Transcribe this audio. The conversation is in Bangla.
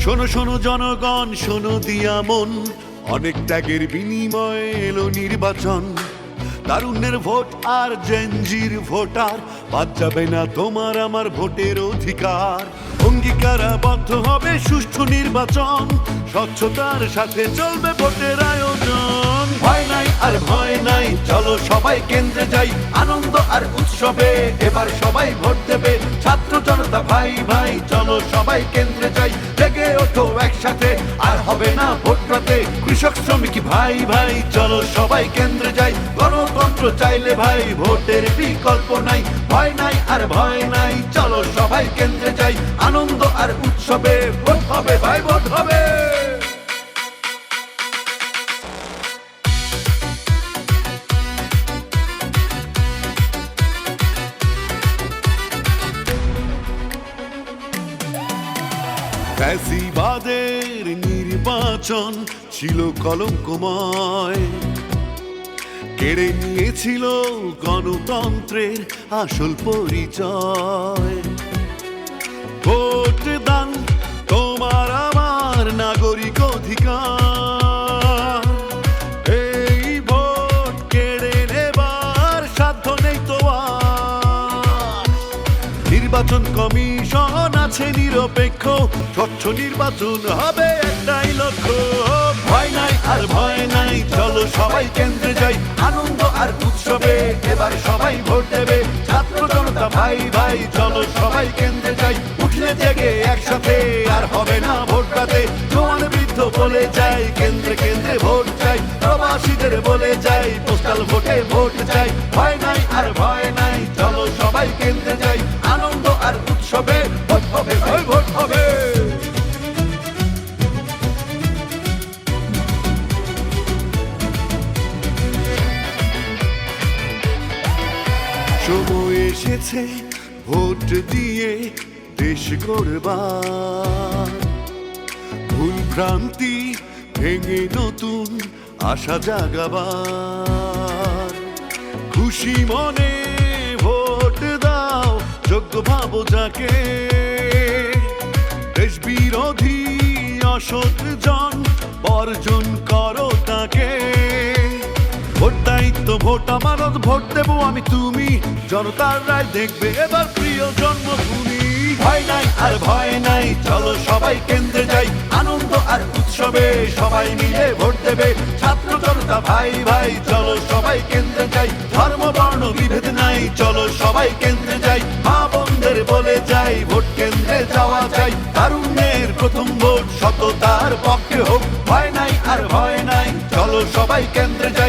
শোনো শোনো জনগণ, শোনো দিয়া মন, অনেক ত্যাগের বিনিময়ে এলো নির্বাচন। তারুণ্যের ভোট আর জেনজির ভোটার, বাদ যাবে না তোমার আমার ভোটের অধিকার। অঙ্গীকারাবদ্ধ হবে সুষ্ঠু নির্বাচন, স্বচ্ছতার সাথে চলবে ভোটের আয়োজন। ভয় নাই আর ভয় নাই, চলো সবাই কেন্দ্রে যাই, আনন্দ আর উৎসবে এবার সবাই ভোট দেবে। ছাত্র জনতা ভাই ভাই, চলো সবাই কেন্দ্রে যাই, জেগে ওঠো একসাথে, আর হবে না ভোট রাতে। কৃষক শ্রমিক ভাই ভাই, চলো সবাই কেন্দ্রে যাই, গণতন্ত্র চাইলে ভাই ভোটের বিকল্প নাই। ভয় নাই আর ভয় নাই, চলো সবাই কেন্দ্রে যাই, আনন্দ আর উৎসবে ভোট হবে ভাই, ভোট হবে। ফ্যাসিবাদের নির্বাচন ছিল কলঙ্কময়, কেড়ে নিয়েছিল গণতন্ত্রের আসল পরিচয়। ভোট দান তোমার আমার নাগরিক অধিকার, এই ভোট কেড়ে নেবার সাধ্য নেই তো আর। নির্বাচন কমিশন আছে নিরপেক্ষ, স্বচ্ছ নির্বাচন হবে একটাই লক্ষ্য। ভয় নাই আর ভয় নাই, চলো সবাই কেন্দ্রে যাই, আনন্দ আর উৎসবে এবার সবাই ভোট দেবে। ছাত্র জনতা ভাই ভাই, চলো সবাই কেন্দ্রে যাই, উঠলে জেগে একসাথে, আর হবে না ভোট রাতে। জওয়ান বৃদ্ধ বলে যাই, কেন্দ্রে কেন্দ্রে ভোট চাই, প্রবাসীদের বলে যাই, পোস্টাল ভোটে ভোট চাই। ভয় নাই আর ভয় নাই, চলো সবাই কেন্দ্রে যাই, আনন্দ আর উৎসবে ভোট হবে ভাই, ভোট হবে। সময় এসেছে ভোট দিয়ে দেশ গড়বার, ভুল ভ্রান্তি ভেঙে নতুন আশা জাগাবার। খুশি মনে ভোট দাও, যোগ্য ভাবো যাকে, দেশ বিরোধী অসৎ জন বর্জন করো তাকে। ভোট দায়িত্ব, ভোট আমানত, ভোট দেবো আমি তুমি, জনতার রায় দেখবে এবার প্রিয় জন্মভূমি। ভয় নাই আর ভয় নাই, চলো সবাই কেন্দ্রে যাই, আনন্দ আর উৎসবে সবাই মিলে ভোট দেবে। ছাত্র জনতা ভাই ভাই, চলো সবাই কেন্দ্রে যাই, ধর্ম বর্ণ বিভেদ নাই, চলো সবাই কেন্দ্রে যাই। মা বোনদের বলে যাই, ভোট কেন্দ্রে যাওয়া চাই, তারুণ্যের প্রথম ভোট সততার পক্ষে হোক। ভয় নাই আর ভয় নাই, চলো সবাই কেন্দ্রে যাই,